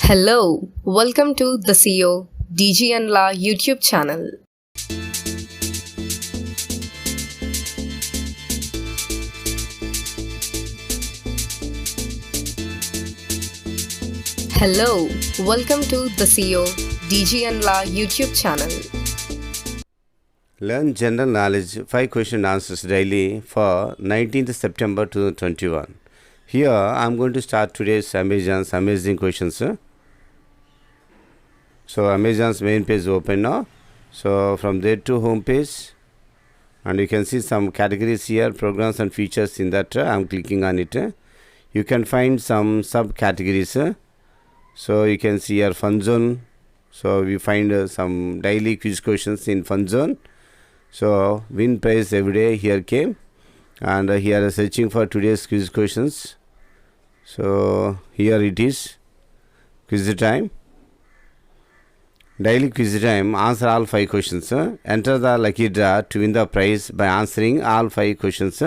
Hello, welcome to the CEO DG and La YouTube channel. Hello, welcome to the CEO DG and La YouTube channel. Learn general knowledge 5 question answers daily for 19th September 2021. Here I am going to start today's Amazon's amazing questions. So Amazon's main page is open now. So from there to home page, and you can see some categories here, programs and features in that. I am clicking on it. You can find some subcategories. So you can see here fun zone. So we find some daily quiz questions in fun zone. So win prize every day here came, and here searching for today's quiz questions. So here it is, quiz time. Daily quiz time, answer all 5 questions. Enter the lucky draw to win the prize by answering all 5 questions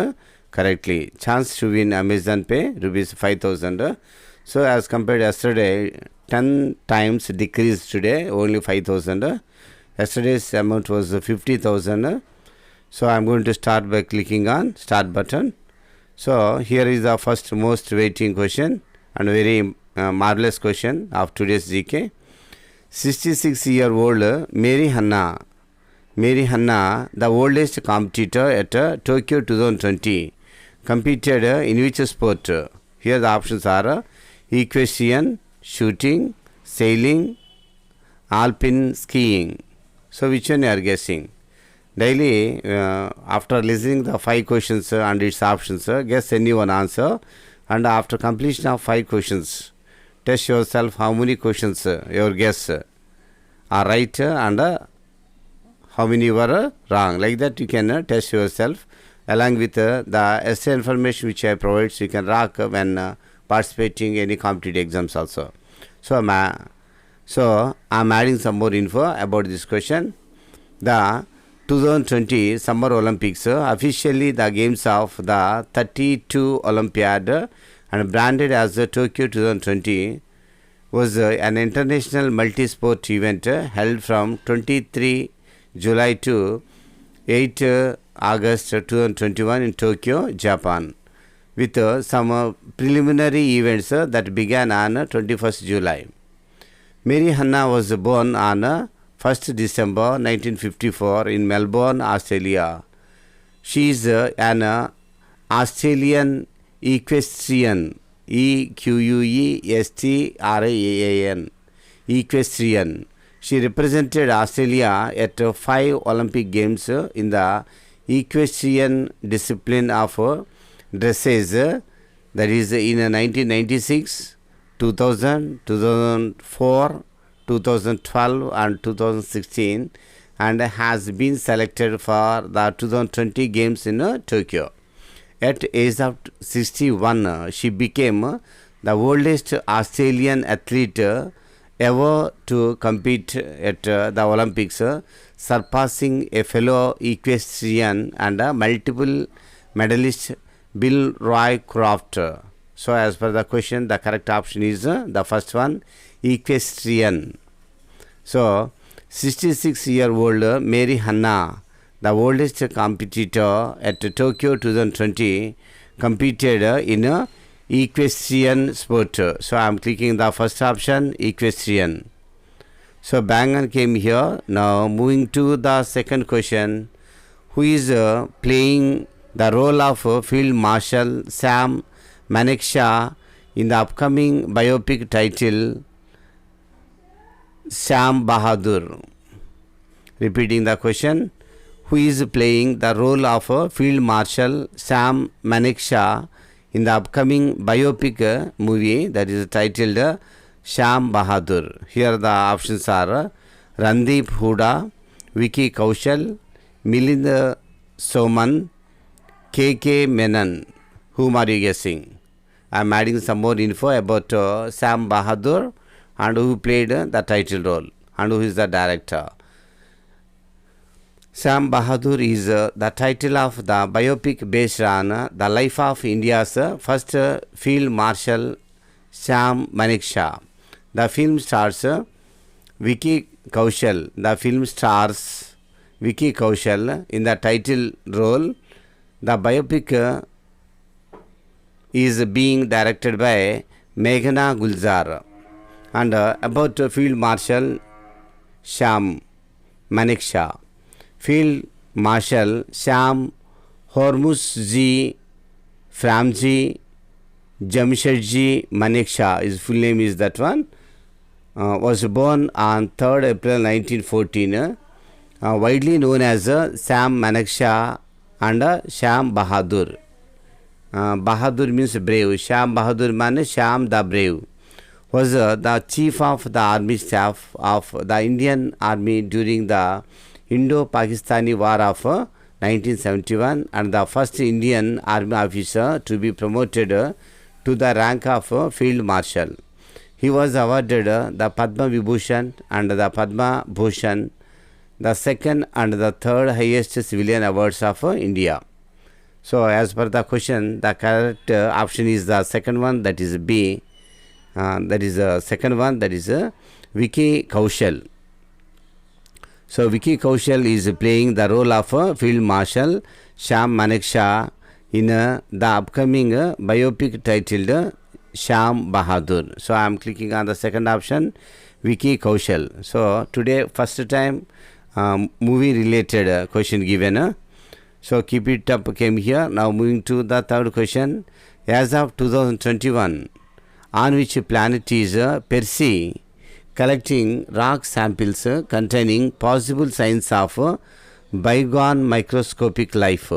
correctly. Chance to win Amazon Pay rupees 5,000. So as compared yesterday, 10 times decreased today, only 5,000. Yesterday's amount was 50,000. So I am going to start by clicking on start button. So here is the first most waiting question and very marvelous question of today's GK. 66-year-old Mary Hanna, the oldest competitor at Tokyo 2020, competed in which sport? Here the options are equestrian, shooting, sailing, alpine skiing. So which one you are guessing? Daily, after listening the 5 questions and its options, guess any one answer. And after completion of 5 questions, test yourself how many questions your guess are right and how many were wrong. Like that you can test yourself along with the essay information which I provide. So you can rock when participating any competitive exams also. So I'm adding some more info about this question. The 2020 Summer Olympics, officially the games of the 32 Olympiad and branded as the Tokyo 2020, was an international multi-sport event held from 23 July to 8 August 2021 in Tokyo, Japan, with some preliminary events that began on 21st July. Mary Hanna was born on 1st December 1954 in Melbourne, Australia. She is an Australian equestrian, Equestrian, equestrian. She represented Australia at 5 Olympic Games in the equestrian discipline of dressage, that is in 1996, 2000, 2004, 2012 and 2016, and has been selected for the 2020 games in Tokyo. At age of 61, she became the oldest Australian athlete ever to compete at the Olympics, surpassing a fellow equestrian and multiple medalist Bill Roycroft. So as per the question, the correct option is the first one, equestrian. So 66-year-old Mary Hanna, the oldest competitor at Tokyo 2020, competed in equestrian sport. So I am clicking the first option, equestrian. So bang on came here. Now moving to the second question. Who is playing the role of Field Marshal Sam Manekshaw in the upcoming biopic titled Shyam Bahadur? Repeating the question. Who is playing the role of Field Marshal Sam Manekshaw in the upcoming biopic movie that is titled Shyam Bahadur? Here the options are Randeep Hooda, Vicky Kaushal, Milind Soman, KK Menon. Whom are you guessing? I am adding some more info about Shyam Bahadur and who played the title role and who is the director. Shyam Bahadur is the title of the biopic based on the life of India's first Field Marshal Shyam Manekshaw. The film stars Vicky Kaushal. The film stars Vicky Kaushal in the title role. The biopic is being directed by Meghna Gulzar and about Field Marshal Sham Manekshaw. Field Marshal Sham Hormuzji Framji Jamshedji Manekshaw, his full name is that one, was born on 3rd April 1914, widely known as Sam Manekshaw and Sham Bahadur. Bahadur means brave. Sham Bahadur means Sham the Brave. Was the chief of the army staff of the Indian Army during the Indo-Pakistani War of 1971 and the first Indian Army officer to be promoted to the rank of Field Marshal. He was awarded the Padma Vibhushan and the Padma Bhushan, the second and the third highest civilian awards of India. So as per the question, the correct option is the second one, that is B. That is the second one, that is Vicky Kaushal. So Vicky Kaushal is playing the role of Field Marshal Sham Manekshaw in the upcoming biopic titled Sham Bahadur. So I am clicking on the second option, Vicky Kaushal. So today first time movie related question given. So keep it up came here. Now moving to the third question. As of 2021, on which planet is Percy collecting rock samples containing possible signs of bygone microscopic life?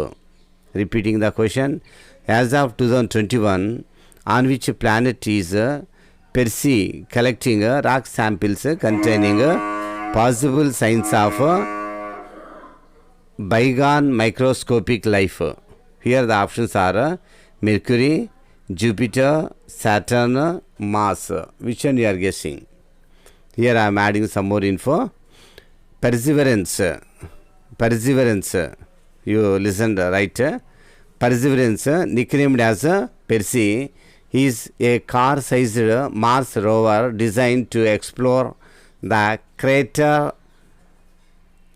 Repeating the question. As of 2021, on which planet is Percy collecting rock samples containing possible signs of bygone microscopic life? Here the options are Mercury, Jupiter, Saturn, Mars. Which one you are guessing? Here I am adding some more info. Perseverance. You listened right. Perseverance, nicknamed as Percy, is a car-sized Mars rover designed to explore the crater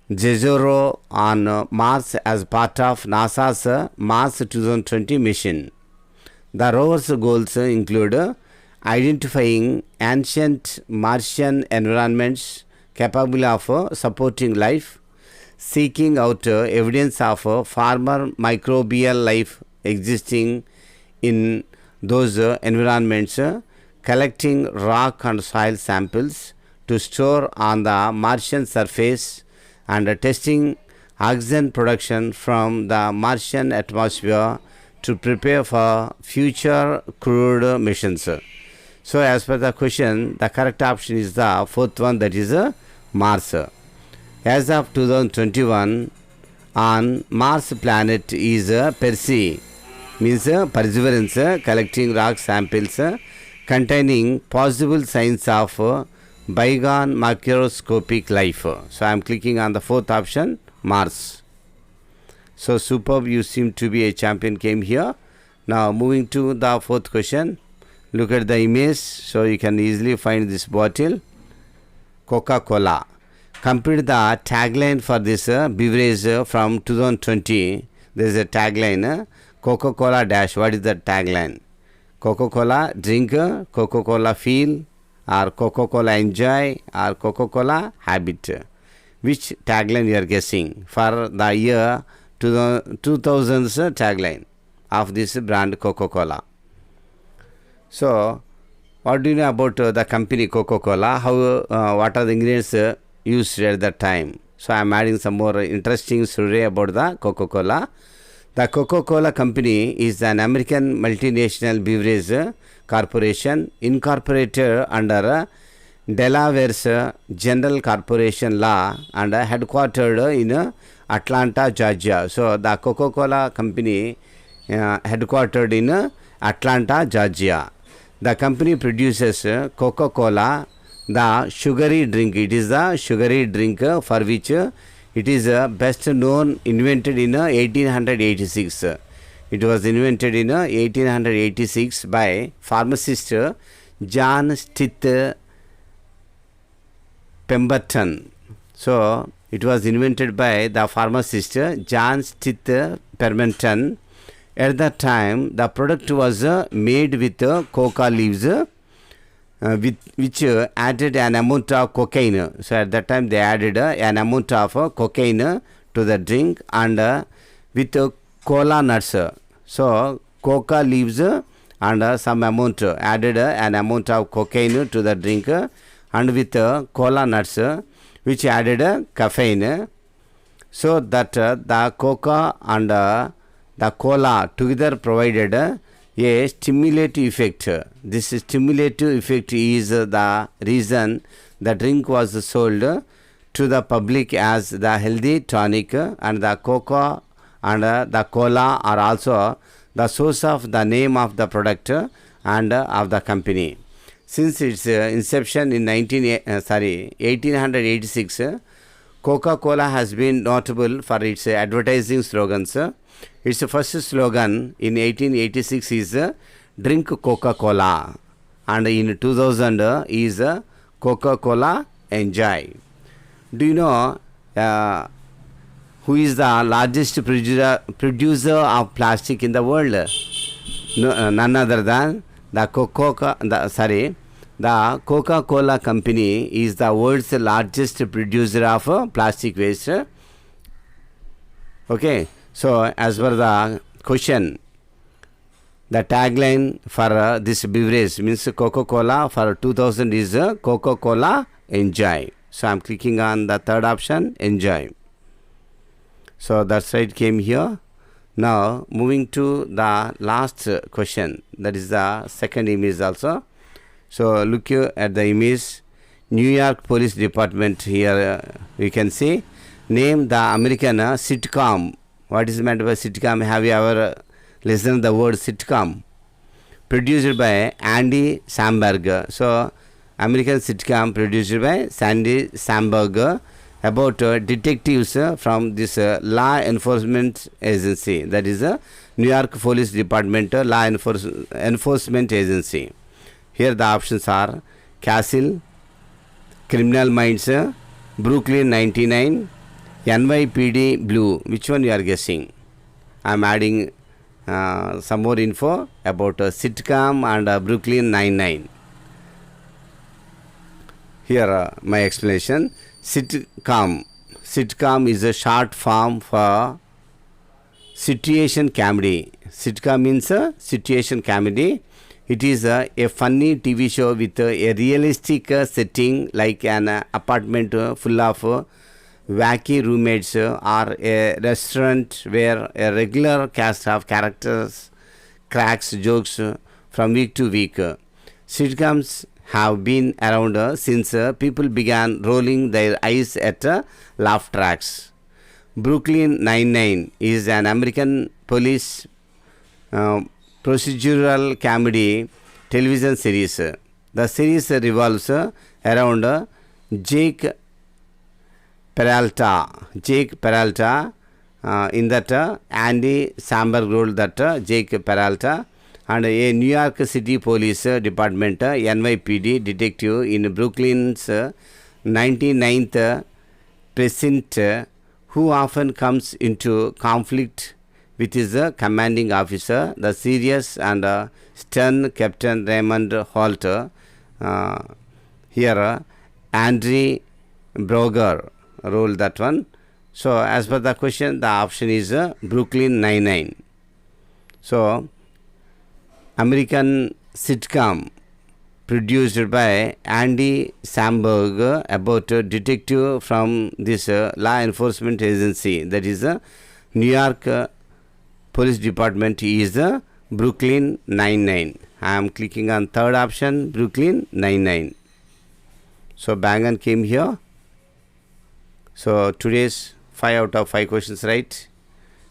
Jezero on Mars as part of NASA's Mars 2020 mission. The rover's goals include identifying ancient Martian environments capable of supporting life, seeking out evidence of former microbial life existing in those environments, collecting rock and soil samples to store on the Martian surface, and testing oxygen production from the Martian atmosphere to prepare for future crewed missions. So as per the question, the correct option is the fourth one, that is Mars. As of 2021, on Mars planet is Percy, means Perseverance, collecting rock samples containing possible signs of bygone microscopic life. So I am clicking on the fourth option, Mars. So superb, you seem to be a champion came here. Now moving to the fourth question. Look at the image, so you can easily find this bottle. Coca-Cola. Complete the tagline for this beverage from 2020. There is a tagline, Coca-Cola dash. What is the tagline? Coca-Cola drink, Coca-Cola feel, or Coca-Cola enjoy, or Coca-Cola habit. Which tagline you are guessing for the year 2000's tagline of this brand Coca-Cola? So, what do you know about the company Coca-Cola? How what are the ingredients used at that time? So, I am adding some more interesting story about the Coca-Cola. The Coca-Cola company is an American multinational beverage corporation incorporated under Delaware's General Corporation Law and headquartered in Atlanta, Georgia. So, the Coca-Cola company headquartered in Atlanta, Georgia. The company produces Coca-Cola, the sugary drink. It is the sugary drink for which it is best known, invented in 1886. It was invented in 1886 by pharmacist John Stith Pemberton. So it was invented by the pharmacist John Stith Pemberton. At that time, the product was made with coca leaves, which added an amount of cocaine. So at that time, they added an amount of cocaine to the drink and with cola nuts. So coca leaves and some amount added an amount of cocaine to the drink and with cola nuts, which added caffeine. So that the coca and the cola together provided a stimulative effect. This stimulative effect is the reason the drink was sold to the public as the healthy tonic, and the coca and the cola are also the source of the name of the product and of the company. Since its inception in 1886, Coca-Cola has been notable for its advertising slogans. Its first slogan in 1886 is "Drink Coca-Cola," and in 2000 is "Coca-Cola Enjoy." Do you know who is the largest producer of plastic in the world? No, none other than the Coca-Cola company is the world's largest producer of plastic waste. Okay, so as per the question, the tagline for this beverage means Coca-Cola for 2000 is Coca-Cola Enjoy. So I am clicking on the third option, Enjoy. So that side came here. Now moving to the last question, that is the second image also. So look here at the image, New York Police Department. Here we can see, name the American sitcom. What is meant by sitcom? Have you ever listened to the word sitcom? Produced by Andy Samberg. So American sitcom produced by Sandy Samberg about detectives from this law enforcement agency, that is New York Police Department law enforcement agency. Here the options are Castle, Criminal Minds, Brooklyn 99, NYPD Blue. Which one you are guessing? I am adding some more info about sitcom and Brooklyn 99. Here my explanation. Sitcom is a short form for situation comedy. Sitcom means situation comedy. It is a funny TV show with a realistic setting, like an apartment full of wacky roommates or a restaurant where a regular cast of characters cracks jokes from week to week. Sitcoms have been around since people began rolling their eyes at laugh tracks. Brooklyn Nine-Nine is an American police procedural comedy television series. The series revolves around Jake Peralta. In that Andy Samberg role that Jake Peralta, and a New York City Police Department NYPD detective in Brooklyn's 99th precinct, who often comes into conflict with his commanding officer, the serious and stern Captain Raymond Holt. Here Andre Broger role that one. So as per the question, the option is Brooklyn Nine-Nine. So American sitcom produced by Andy Samberg about a detective from this law enforcement agency, that is New York Police Department, is Brooklyn Nine-Nine. I am clicking on third option, Brooklyn Nine-Nine. So bang on came here. So today's 5 out of 5 questions right.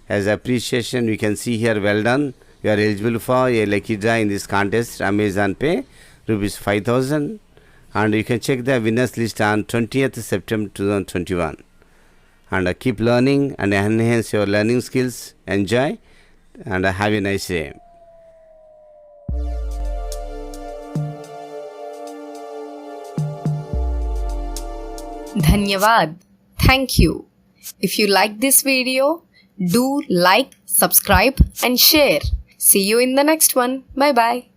As appreciation, you can see here, well done. You are eligible for a lucky draw in this contest, Amazon Pay, rupees 5,000. And you can check the winners list on 20th September 2021. And keep learning and enhance your learning skills. Enjoy and have a nice day. Dhanyavad. Thank you. If you like this video, do like, subscribe and share. See you in the next one. Bye bye.